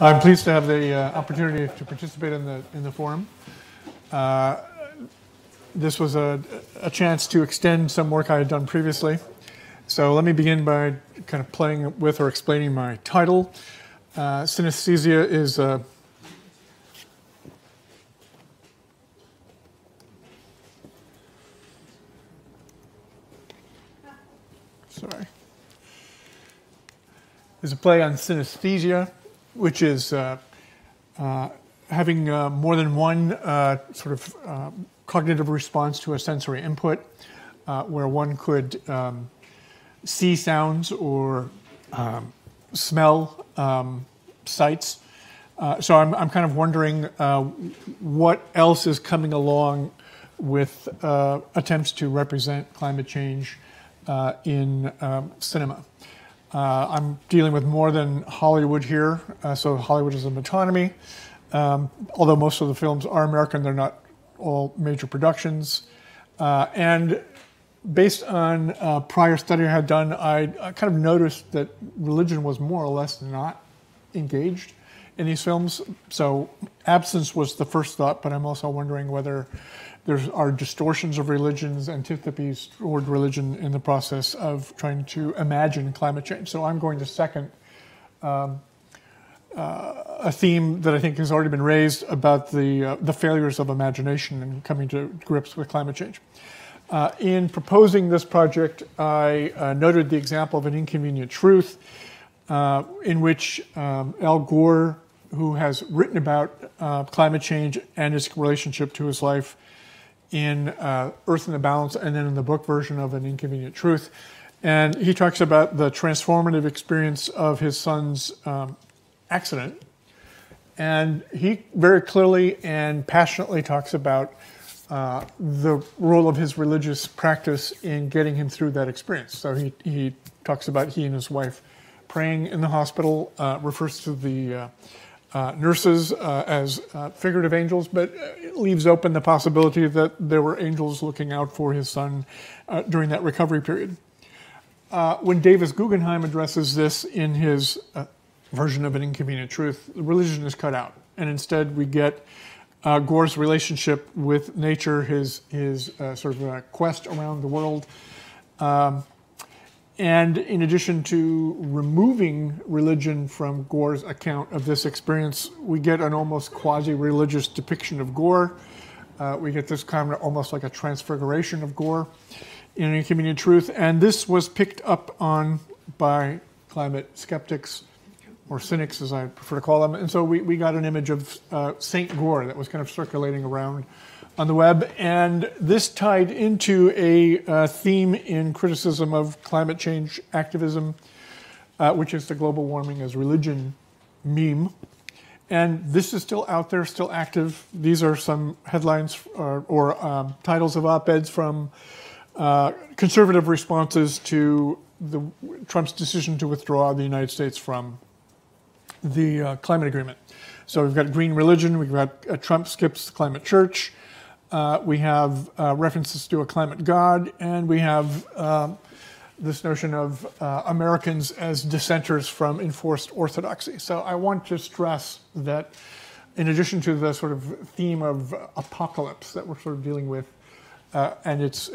I'm pleased to have the opportunity to participate in the forum. This was a chance to extend some work I had done previously. So let me begin by kind of playing with or explaining my title. Cine-atheisia is is a play on synesthesia, which is having more than one sort of cognitive response to a sensory input, where one could see sounds or smell sights. So I'm kind of wondering what else is coming along with attempts to represent climate change in cinema. I'm dealing with more than Hollywood here, so Hollywood is a metonymy. Although most of the films are American, they're not all major productions. And based on a prior study I had done, I kind of noticed that religion was more or less not engaged in these films. So absence was the first thought, but I'm also wondering whether there are distortions of religions, antipathies toward religion in the process of trying to imagine climate change. So I'm going to second a theme that I think has already been raised about the failures of imagination in coming to grips with climate change. In proposing this project, I noted the example of An Inconvenient Truth, in which Al Gore, who has written about climate change and its relationship to his life in Earth in the Balance, and then in the book version of An Inconvenient Truth. And he talks about the transformative experience of his son's accident. And he very clearly and passionately talks about the role of his religious practice in getting him through that experience. So he talks about he and his wife praying in the hospital, refers to the nurses as figurative angels, but it leaves open the possibility that there were angels looking out for his son during that recovery period. When Davis Guggenheim addresses this in his version of An Inconvenient Truth, religion is cut out, and instead we get Gore's relationship with nature, his sort of quest around the world. And in addition to removing religion from Gore's account of this experience, we get an almost quasi-religious depiction of Gore. We get this kind of almost like a transfiguration of Gore in An Inconvenient Truth. And this was picked up on by climate skeptics, or cynics as I prefer to call them. And so we got an image of Saint Gore that was kind of circulating around on the web, and this tied into a theme in criticism of climate change activism, which is the global warming as religion meme. And this is still out there, still active. These are some headlines or titles of op-eds from conservative responses to Trump's decision to withdraw the United States from the climate agreement. So we've got green religion, we've got Trump skips the climate church, we have references to a climate god, and we have this notion of Americans as dissenters from enforced orthodoxy. So I want to stress that in addition to the sort of theme of apocalypse that we're sort of dealing with, and its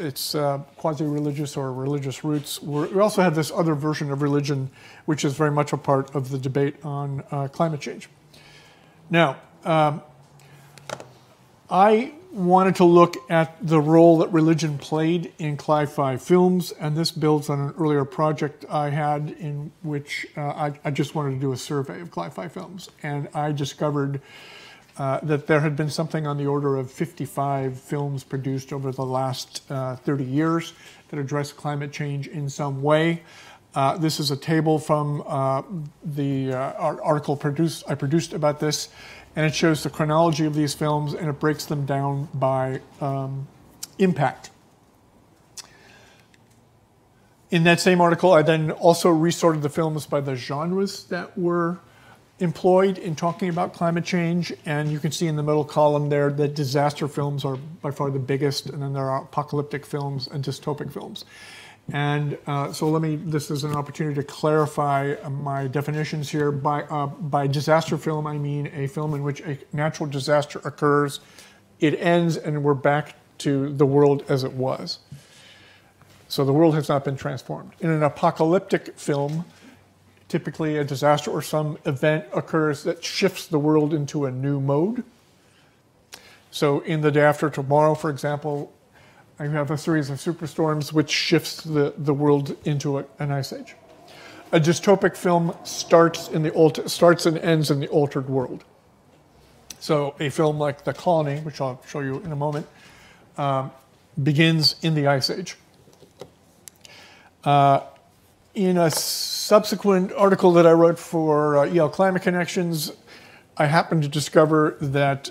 quasi-religious or religious roots, we also have this other version of religion, which is very much a part of the debate on climate change. Now, I wanted to look at the role that religion played in cli-fi films, and this builds on an earlier project I had in which I just wanted to do a survey of cli-fi films, and I discovered that there had been something on the order of 55 films produced over the last 30 years that address climate change in some way. This is a table from the article I produced about this, and it shows the chronology of these films, and it breaks them down by impact. In that same article, I then also resorted the films by the genres that were employed in talking about climate change, and you can see in the middle column there that disaster films are by far the biggest, and then there are apocalyptic films and dystopic films. And so this is an opportunity to clarify my definitions here. By disaster film, I mean a film in which a natural disaster occurs, it ends, and we're back to the world as it was. So the world has not been transformed. In an apocalyptic film, typically a disaster or some event occurs that shifts the world into a new mode. So in The Day After Tomorrow, for example, I have a series of superstorms which shifts the world into an ice age. A dystopic film starts and ends in the altered world. So a film like The Colony, which I'll show you in a moment, begins in the ice age. In a subsequent article that I wrote for Yale Climate Connections, I happened to discover that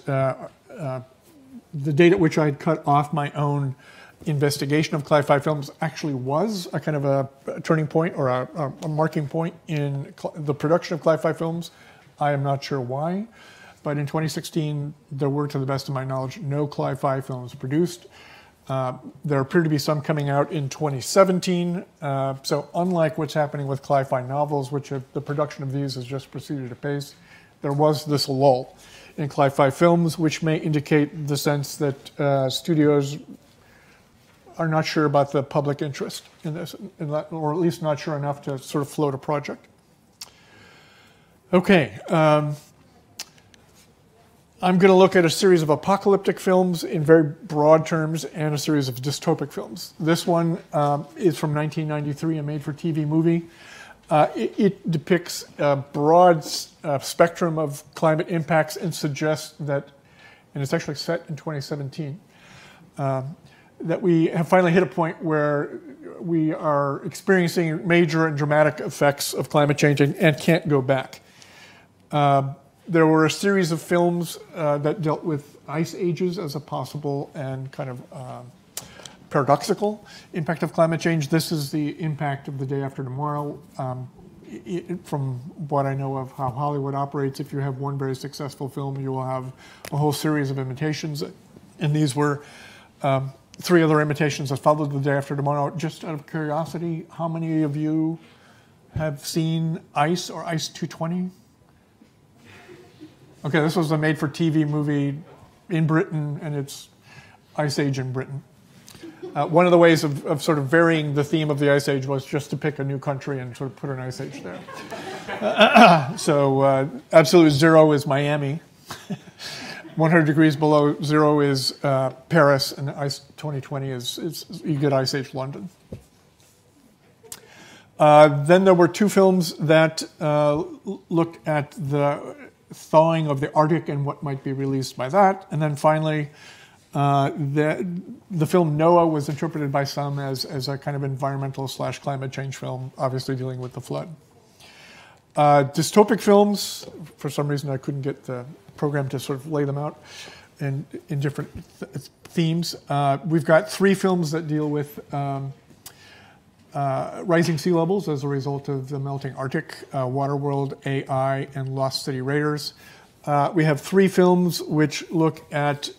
the date at which I had cut off my own investigation of cli-fi films actually was a kind of a turning point or a marking point in the production of cli-fi films. I am not sure why, but in 2016, there were, to the best of my knowledge, no cli-fi films produced. There appear to be some coming out in 2017. So unlike what's happening with cli-fi novels, which the production of these has just proceeded apace, there was this lull in cli-fi films, which may indicate the sense that studios are not sure about the public interest in this, or at least not sure enough to sort of float a project. Okay. I'm going to look at a series of apocalyptic films in very broad terms and a series of dystopic films. This one is from 1993, a made-for-TV movie. It depicts a broad spectrum of climate impacts and suggests that, and it's actually set in 2017, that we have finally hit a point where we are experiencing major and dramatic effects of climate change and can't go back. There were a series of films that dealt with ice ages as a possible and kind of paradoxical impact of climate change. This is the impact of The Day After Tomorrow. From what I know of how Hollywood operates, if you have one very successful film, you will have a whole series of imitations. And these were 3 other imitations that followed The Day After Tomorrow. Just out of curiosity, how many of you have seen Ice or Ice 220? Okay, this was a made-for-TV movie in Britain, and it's Ice Age in Britain. One of the ways of sort of varying the theme of the Ice Age was just to pick a new country and sort of put an Ice Age there. So absolute zero is Miami. 100 degrees below zero is Paris, and Ice 2020 you get Ice Age London. Then there were 2 films that looked at the thawing of the Arctic and what might be released by that. And then finally, the film Noah was interpreted by some as a kind of environmental / climate change film, obviously dealing with the flood. Dystopic films, for some reason I couldn't get the program to sort of lay them out in different themes. We've got 3 films that deal with rising sea levels as a result of the melting Arctic, Waterworld, AI, and Lost City Raiders. We have 3 films which look at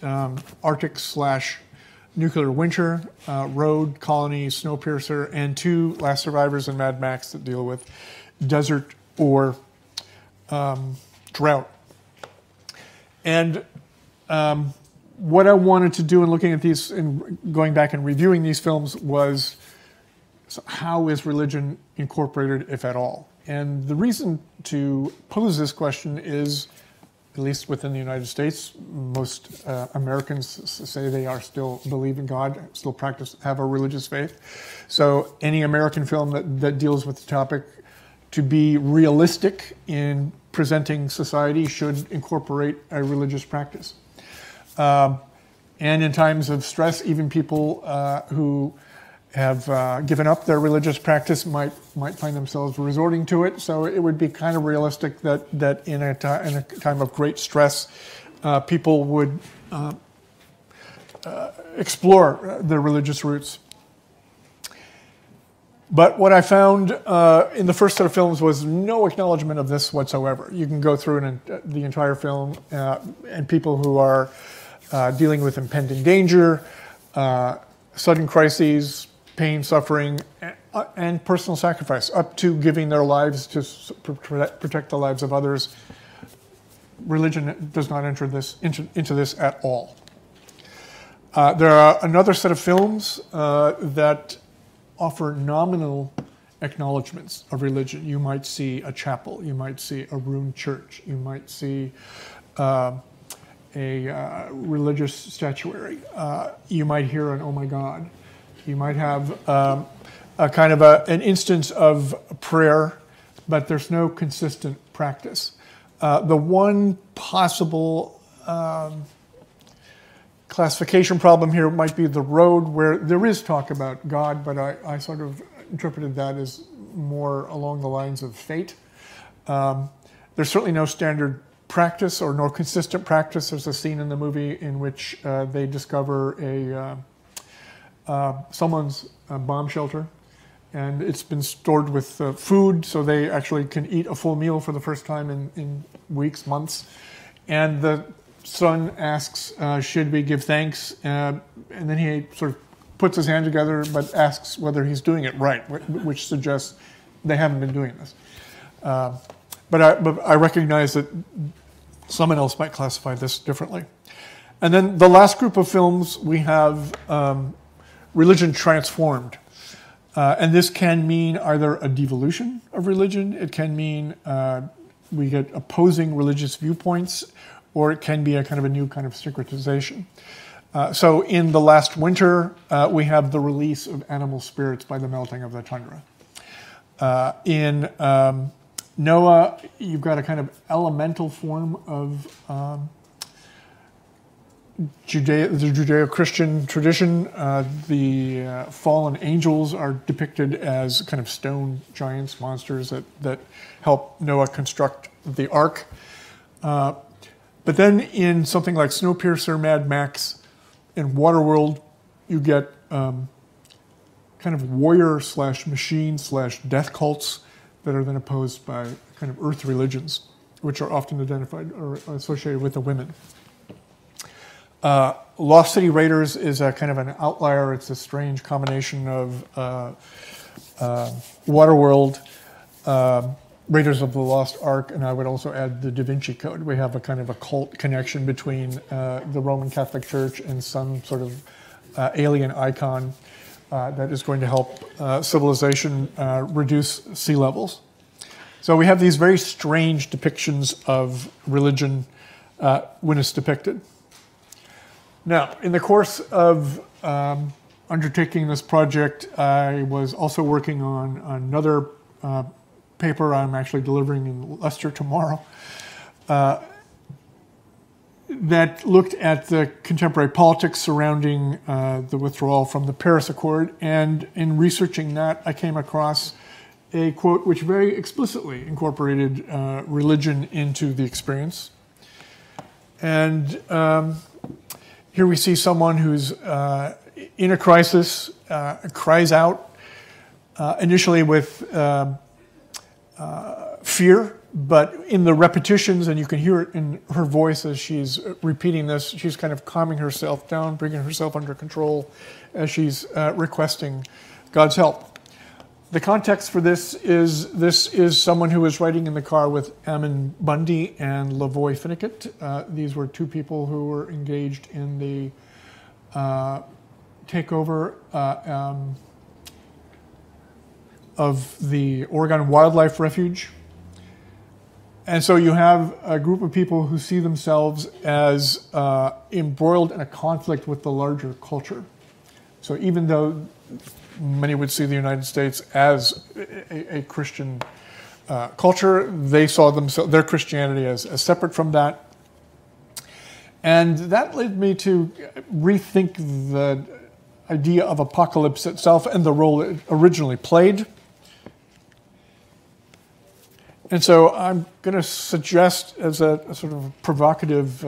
Arctic / nuclear winter, Road, Colony, Snowpiercer, and 2 Last Survivors and Mad Max that deal with desert or drought. And what I wanted to do in looking at these and going back and reviewing these films was, so how is religion incorporated, if at all? And the reason to pose this question is, at least within the United States, most Americans say they are still believe in God, still have a religious faith. So any American film that deals with the topic, to be realistic in presenting society, should incorporate a religious practice. And in times of stress, even people who have given up their religious practice might find themselves resorting to it. So it would be kind of realistic that in a time of great stress, people would explore their religious roots. But what I found in the first set of films was no acknowledgement of this whatsoever. You can go through the entire film, and people who are dealing with impending danger, sudden crises, pain, suffering, and personal sacrifice, up to giving their lives to protect the lives of others. Religion does not enter into this at all. There are another set of films that offer nominal acknowledgments of religion. You might see a chapel, you might see a ruined church, you might see a religious statuary, you might hear an "oh my God," you might have a kind of an instance of prayer, but there's no consistent practice. The one possible classification problem here might be The Road, where there is talk about God, but I sort of interpreted that as more along the lines of fate. There's certainly no standard practice or no consistent practice. There's a scene in the movie in which they discover someone's bomb shelter, and it's been stored with food, so they actually can eat a full meal for the first time in weeks, months. And the son asks, should we give thanks? And then he sort of puts his hand together, but asks whether he's doing it right, which suggests they haven't been doing this. But I recognize that someone else might classify this differently. And then the last group of films, we have religion transformed. And this can mean either a devolution of religion, it can mean we get opposing religious viewpoints, or it can be a kind of a new kind of syncretization. So in The Last Winter, we have the release of animal spirits by the melting of the tundra. In Noah, you've got a kind of elemental form of the Judeo-Christian tradition. The fallen angels are depicted as kind of stone giants, monsters that help Noah construct the ark. But then in something like Snowpiercer, Mad Max, and Waterworld, you get kind of warrior/machine/death cults that are then opposed by kind of earth religions, which are often identified or associated with the women. Lost City Raiders is a kind of an outlier. It's a strange combination of Waterworld, Raiders of the Lost Ark, and I would also add the Da Vinci Code. We have a kind of a cult connection between the Roman Catholic Church and some sort of alien icon that is going to help civilization reduce sea levels. So we have these very strange depictions of religion when it's depicted. Now, in the course of undertaking this project, I was also working on another paper I'm actually delivering in Leicester tomorrow that looked at the contemporary politics surrounding the withdrawal from the Paris Accord. And in researching that, I came across a quote which very explicitly incorporated religion into the experience. And here we see someone who's in a crisis, cries out, initially with fear, but in the repetitions, and you can hear it in her voice as she's repeating this, she's kind of calming herself down, bringing herself under control as she's requesting God's help. The context for this is someone who was riding in the car with Ammon Bundy and Lavoy Finicott. These were two people who were engaged in the takeover of the Oregon Wildlife Refuge. And so you have a group of people who see themselves as embroiled in a conflict with the larger culture. So even though many would see the United States as a Christian culture, they saw their Christianity as separate from that. And that led me to rethink the idea of apocalypse itself and the role it originally played. And so I'm going to suggest, as a sort of provocative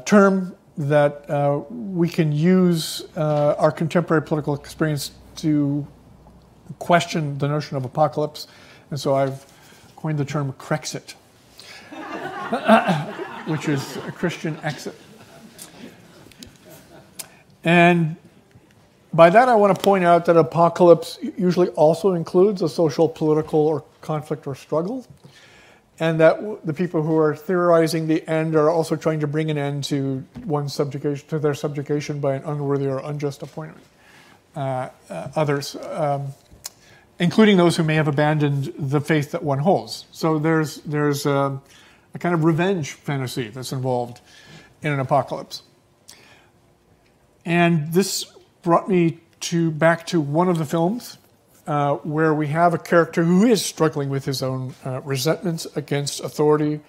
term, that we can use our contemporary political experience to question the notion of apocalypse. And so I've coined the term Crexit, which is a Christian exit. And By that, I want to point out that apocalypse usually also includes a social, political, or conflict or struggle, and that the people who are theorizing the end are also trying to bring an end to one's subjugation, to their subjugation by an unworthy or unjust appointment. Others, including those who may have abandoned the faith that one holds. So there's a kind of revenge fantasy that's involved in an apocalypse. And this brought me back to one of the films where we have a character who is struggling with his own resentments against authority,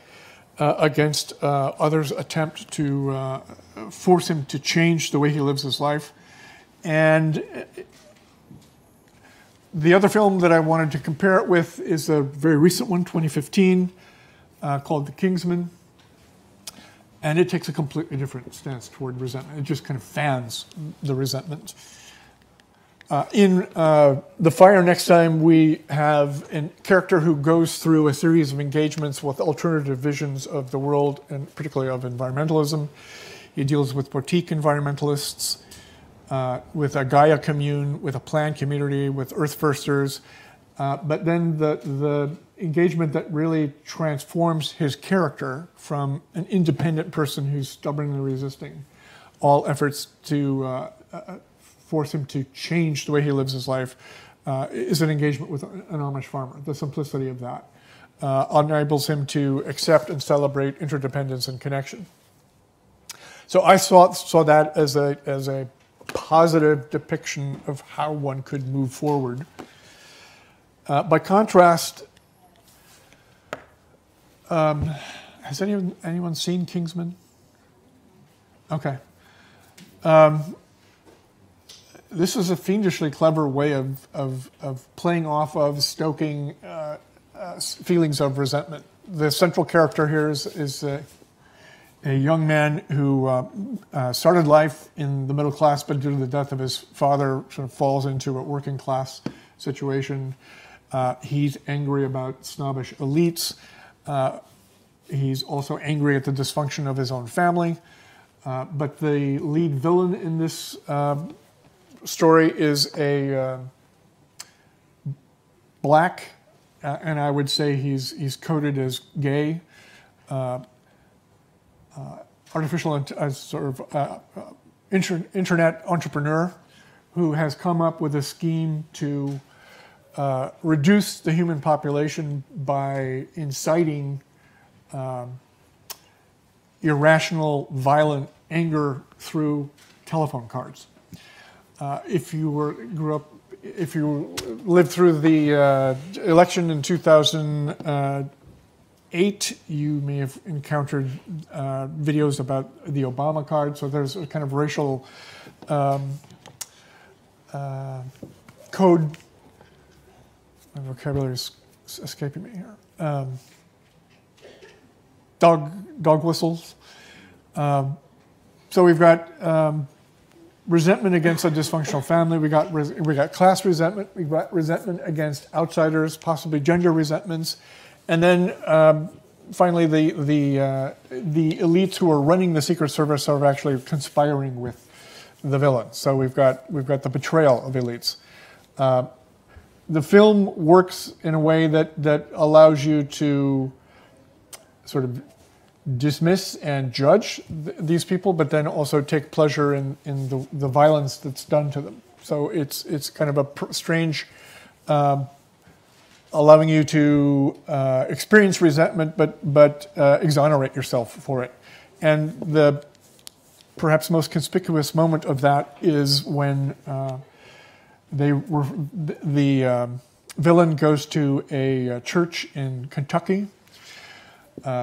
against others' attempt to force him to change the way he lives his life. And the other film that I wanted to compare it with is a very recent one, 2015, called The Kingsman. And it takes a completely different stance toward resentment. It just kind of fans the resentment. In The Fire Next Time, we have a character who goes through a series of engagements with alternative visions of the world, and particularly of environmentalism. He deals with boutique environmentalists, with a Gaia commune, with a planned community, with Earth Firsters. But then the engagement that really transforms his character from an independent person who's stubbornly resisting all efforts to force him to change the way he lives his life is an engagement with an Amish farmer. The simplicity of that enables him to accept and celebrate interdependence and connection. So I saw that as a positive depiction of how one could move forward. By contrast, has anyone seen Kingsman? Okay. This is a fiendishly clever way of playing off of stoking feelings of resentment. The central character here is a young man who started life in the middle class, but due to the death of his father, sort of falls into a working class situation. He's angry about snobbish elites. He's also angry at the dysfunction of his own family. But the lead villain in this story is a black, and I would say he's coded as gay, artificial sort of internet entrepreneur who has come up with a scheme to reduce the human population by inciting irrational, violent anger through telephone cards. If you lived through the election in 2008, you may have encountered videos about the Obama card. So there's a kind of racial code. My vocabulary is escaping me here. Dog whistles. So we've got resentment against a dysfunctional family. We got class resentment. We got resentment against outsiders, possibly gender resentments, and then finally the elites who are running the Secret Service are actually conspiring with the villain. So we've got the betrayal of elites. The film works in a way that allows you to sort of dismiss and judge these people, but then also take pleasure in the violence that's done to them. So it's kind of a strange, allowing you to experience resentment, but exonerate yourself for it. And the perhaps most conspicuous moment of that is when the villain goes to a church in Kentucky,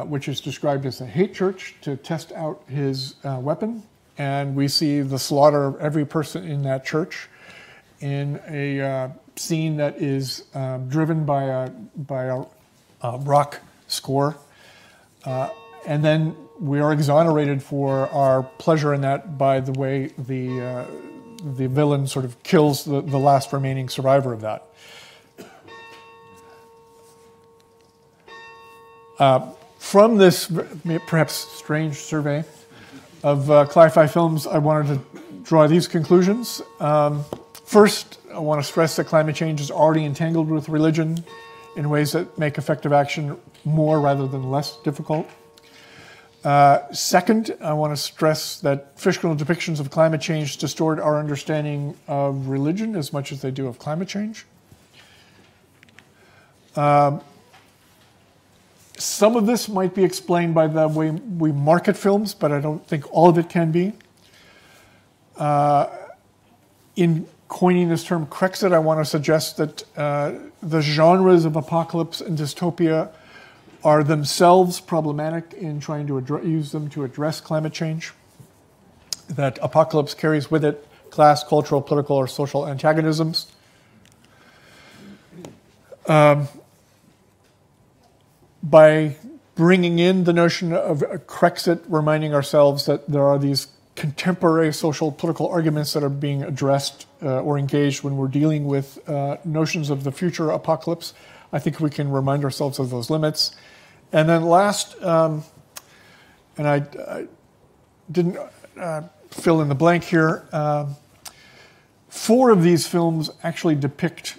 which is described as a hate church, to test out his weapon. And we see the slaughter of every person in that church in a scene that is driven by a rock score. And then we are exonerated for our pleasure in that by the way the villain sort of kills the last remaining survivor of that. From this perhaps strange survey of cli-fi films, I wanted to draw these conclusions. First, I want to stress that climate change is already entangled with religion in ways that make effective action more rather than less difficult. Second, I want to stress that fictional depictions of climate change distort our understanding of religion as much as they do of climate change. Some of this might be explained by the way we market films, but I don't think all of it can be. In coining this term Crexit, I want to suggest that the genres of apocalypse and dystopia are themselves problematic in trying to use them to address climate change. That apocalypse carries with it class, cultural, political, or social antagonisms. By bringing in the notion of a Crexit, reminding ourselves that there are these contemporary social political arguments that are being addressed or engaged when we're dealing with notions of the future apocalypse, I think we can remind ourselves of those limits. And then last, and I didn't fill in the blank here, 4 of these films actually depict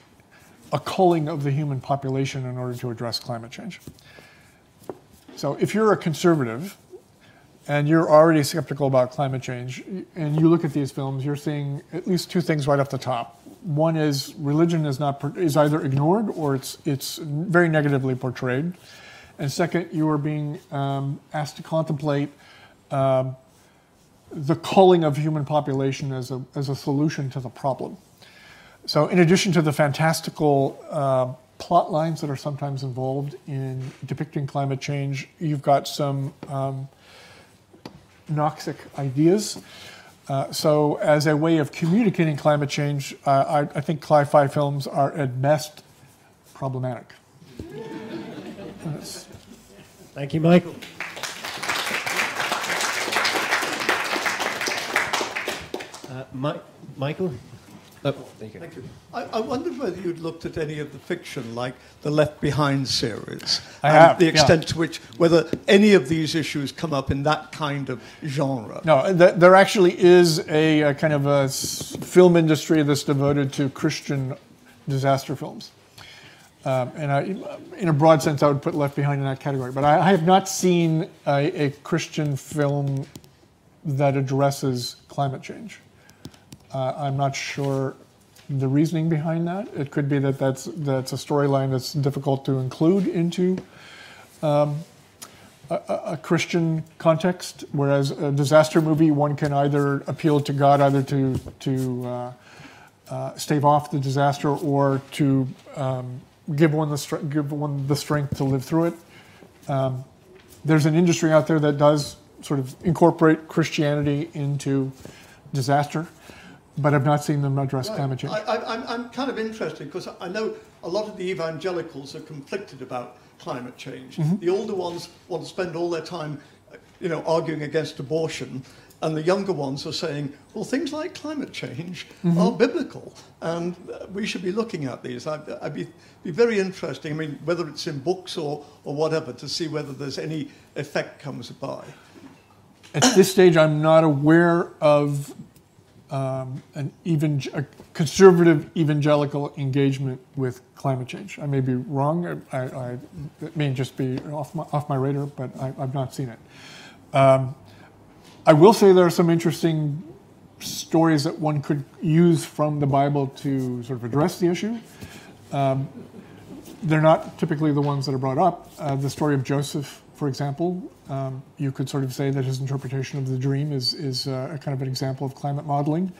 a culling of the human population in order to address climate change. So if you're a conservative and you're already skeptical about climate change and you look at these films, you're seeing at least 2 things right off the top. One is religion is either ignored or it's very negatively portrayed. And second, you are being asked to contemplate the culling of human population as a solution to the problem. So in addition to the fantastical plot lines that are sometimes involved in depicting climate change, you've got some noxic ideas. So as a way of communicating climate change, I think cli-fi films are at best problematic. Thank you, Michael. Michael? Oh, there you go. Thank you. I wondered whether you'd looked at any of the fiction, like the Left Behind series. I have, the extent to which, whether any of these issues come up in that kind of genre. No, there actually is a kind of a film industry that's devoted to Christian disaster films. And in a broad sense, I would put Left Behind in that category. But I have not seen a Christian film that addresses climate change. I'm not sure the reasoning behind that. It could be that that's a storyline that's difficult to include into a Christian context, whereas a disaster movie, one can either appeal to God, either to stave off the disaster or to give one the strength to live through it. There's an industry out there that does sort of incorporate Christianity into disaster, but I've not seen them address climate change. I'm kind of interested because I know a lot of the evangelicals are conflicted about climate change. Mm-hmm. The older ones want to spend all their time, arguing against abortion, and the younger ones are saying, well, things like climate change are biblical, and we should be looking at these. I'd be very interesting, whether it's in books or whatever, to see whether there's any effect comes by. At this stage, I'm not aware of a conservative evangelical engagement with climate change. I may be wrong. It may just be off my radar, but I've not seen it. I will say there are some interesting stories that one could use from the Bible to sort of address the issue. They're not typically the ones that are brought up. The story of Joseph, for example, you could sort of say that his interpretation of the dream is a kind of an example of climate modeling.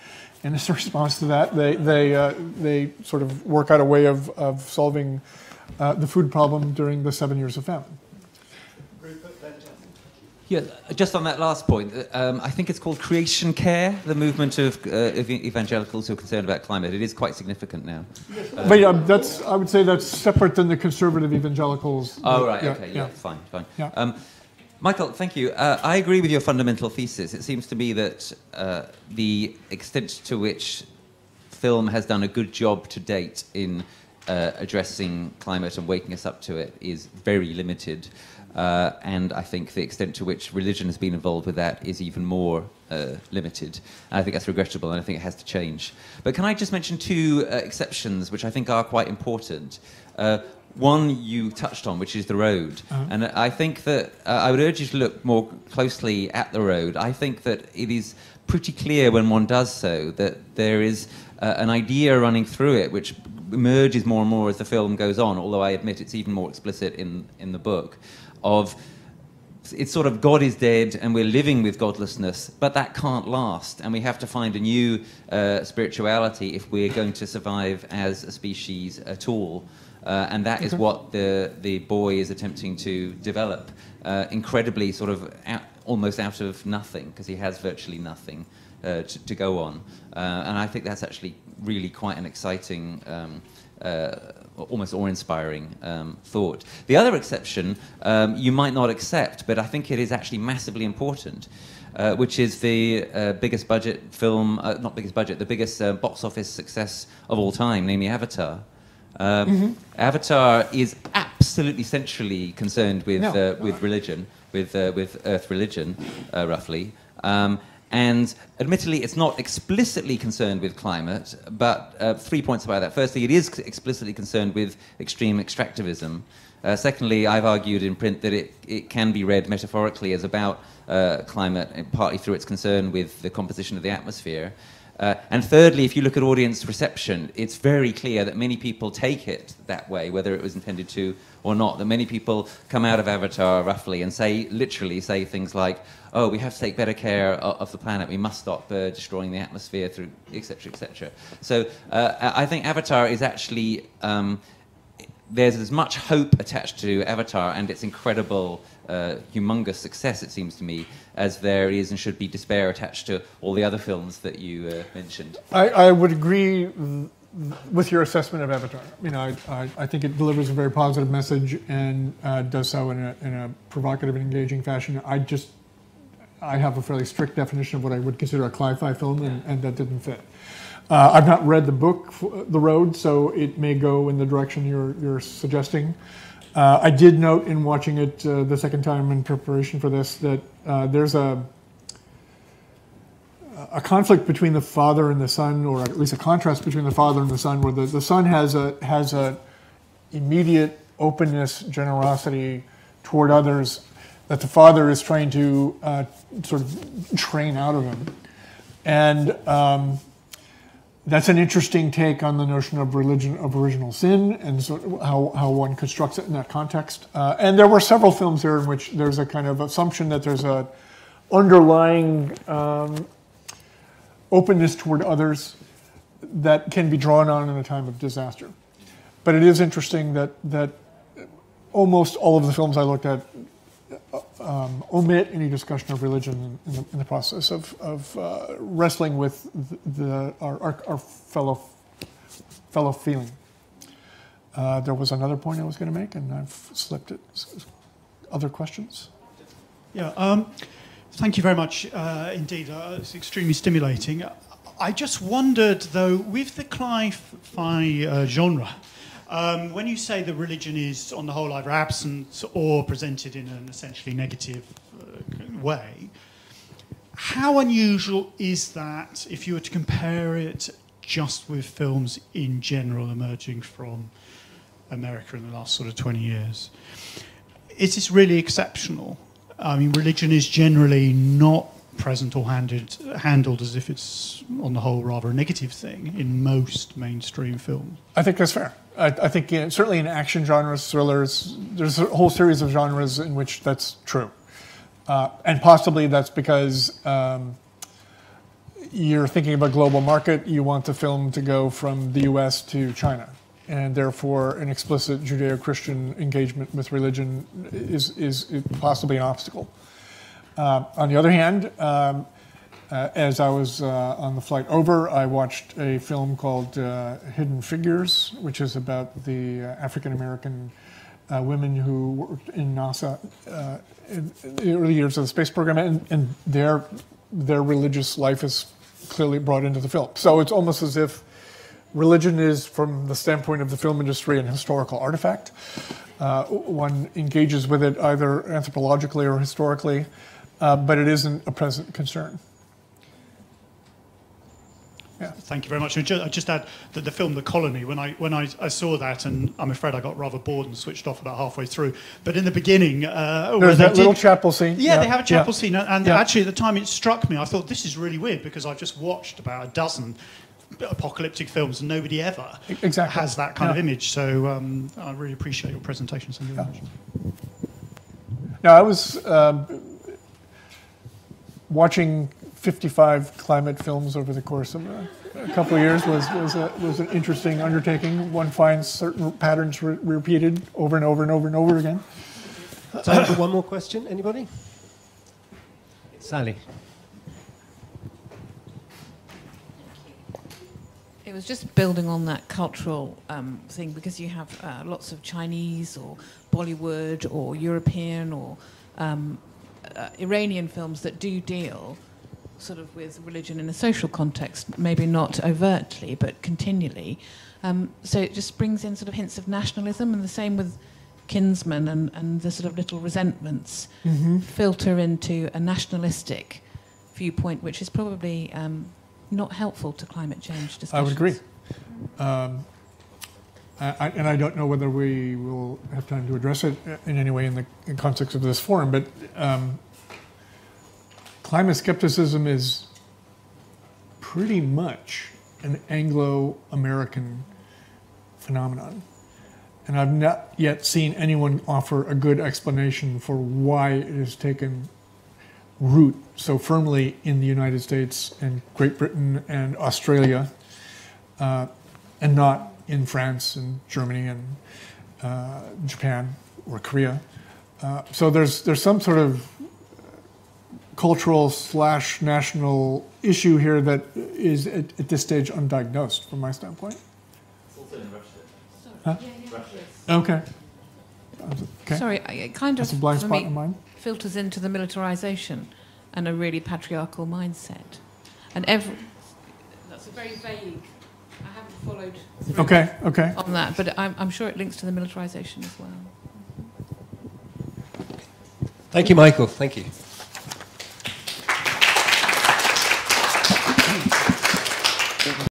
And as a response to that, they sort of work out a way of solving the food problem during the 7 years of famine. Yeah, just on that last point, I think it's called Creation Care, the movement of evangelicals who are concerned about climate. It is quite significant now. But yeah, I would say that's separate than the conservative evangelicals. Oh, right, okay, yeah, fine. Yeah. Michael, thank you. I agree with your fundamental thesis. It seems to me that the extent to which film has done a good job to date in addressing climate and waking us up to it is very limited. And I think the extent to which religion has been involved with that is even more limited. And I think that's regrettable, and I think it has to change. But can I just mention two exceptions, which I think are quite important? One you touched on, which is the road. And I think that I would urge you to look more closely at the road. I think that it is pretty clear when one does so that there is an idea running through it which emerges more and more as the film goes on, although I admit it's even more explicit in the book, of it's sort of God is dead and we're living with godlessness, but that can't last, and we have to find a new spirituality if we're going to survive as a species at all. And that is what the boy is attempting to develop, incredibly sort of almost out of nothing, because he has virtually nothing to go on. And I think that's actually really quite an exciting, almost awe-inspiring thought. The other exception you might not accept, but I think it is actually massively important, which is the biggest budget film, not biggest budget, the biggest box office success of all time, namely Avatar. Avatar is absolutely centrally concerned with religion, with Earth religion, roughly. And admittedly, it's not explicitly concerned with climate, but 3 points about that. Firstly, it is explicitly concerned with extreme extractivism. Secondly, I've argued in print that it can be read metaphorically as about climate, partly through its concern with the composition of the atmosphere. And thirdly, if you look at audience reception, it's very clear that many people take it that way, whether it was intended to or not. That many people come out of Avatar, roughly, and literally say things like, oh, we have to take better care of the planet, we must stop destroying the atmosphere, through etc., etc. So I think Avatar is actually, there's as much hope attached to Avatar and its incredible, humongous success, it seems to me, as there is and should be despair attached to all the other films that you mentioned. I would agree with your assessment of Avatar. You know, I think it delivers a very positive message and does so in a provocative and engaging fashion. I have a fairly strict definition of what I would consider a cli-fi film, and that didn't fit. I've not read the book, The Road, so it may go in the direction you're suggesting. I did note in watching it the second time in preparation for this that there's a conflict between the father and the son, or at least a contrast between the father and the son, where the son has a immediate openness, generosity toward others that the father is trying to sort of train out of him. And that's an interesting take on the notion of religion, of original sin, and sort of how one constructs it in that context. And there were several films here in which there's a kind of assumption that there's a underlying openness toward others that can be drawn on in a time of disaster. But it is interesting that almost all of the films I looked at omit any discussion of religion in the process of wrestling with our fellow feeling. There was another point I was going to make, and I've slipped it. Other questions? Yeah, thank you very much indeed. It's extremely stimulating. I just wondered, though, with the cli-fi genre, when you say that religion is, on the whole, either absent or presented in an essentially negative way, how unusual is that if you were to compare it just with films in general emerging from America in the last sort of 20 years? Is this really exceptional? I mean, religion is generally not present or handled as if it's, on the whole, rather a negative thing in most mainstream films. I think that's fair. I think certainly in action genres, thrillers, there's a whole series of genres in which that's true. And possibly that's because you're thinking of a global market. You want the film to go from the US to China. And therefore, an explicit Judeo-Christian engagement with religion is possibly an obstacle. On the other hand, as I was on the flight over, I watched a film called Hidden Figures, which is about the African-American women who worked in NASA in the early years of the space program, and their religious life is clearly brought into the film. So it's almost as if religion is, from the standpoint of the film industry, an historical artifact. One engages with it either anthropologically or historically, but it isn't a present concern. Yeah. Thank you very much. I just add that the film The Colony, when I saw that, and I'm afraid I got rather bored and switched off about halfway through. But in the beginning, there's that little chapel scene. Yeah, they have a chapel scene, and actually at the time it struck me. I thought this is really weird because I've just watched about a dozen apocalyptic films and nobody ever has that kind of image. So I really appreciate your presentation. Thank you very much. Now I was watching 55 climate films over the course of a couple of years was an interesting undertaking. One finds certain patterns repeated over and over and over and over again. Time for one more question. Anybody? Sally. It was just building on that cultural thing, because you have lots of Chinese or Bollywood or European or Iranian films that do deal sort of with religion in a social context, maybe not overtly, but continually. So it just brings in sort of hints of nationalism, and the same with Kinsman and the sort of little resentments filter into a nationalistic viewpoint, which is probably not helpful to climate change discussions. I would agree. And I don't know whether we will have time to address it in any way in the context of this forum, but climate skepticism is pretty much an Anglo-American phenomenon. And I've not yet seen anyone offer a good explanation for why it has taken root so firmly in the United States and Great Britain and Australia, and not in France and Germany and Japan or Korea. So there's some sort of cultural/national issue here that is at this stage undiagnosed from my standpoint. It's also in Russia. Huh? Yeah. Okay. Okay. Sorry, it kind of That's a blind for spot me, in mine. filters into the militarization and a really patriarchal mindset. And that's a very vague. I haven't followed through Okay. on that, but I'm sure it links to the militarization as well. Thank you, Michael. Thank you.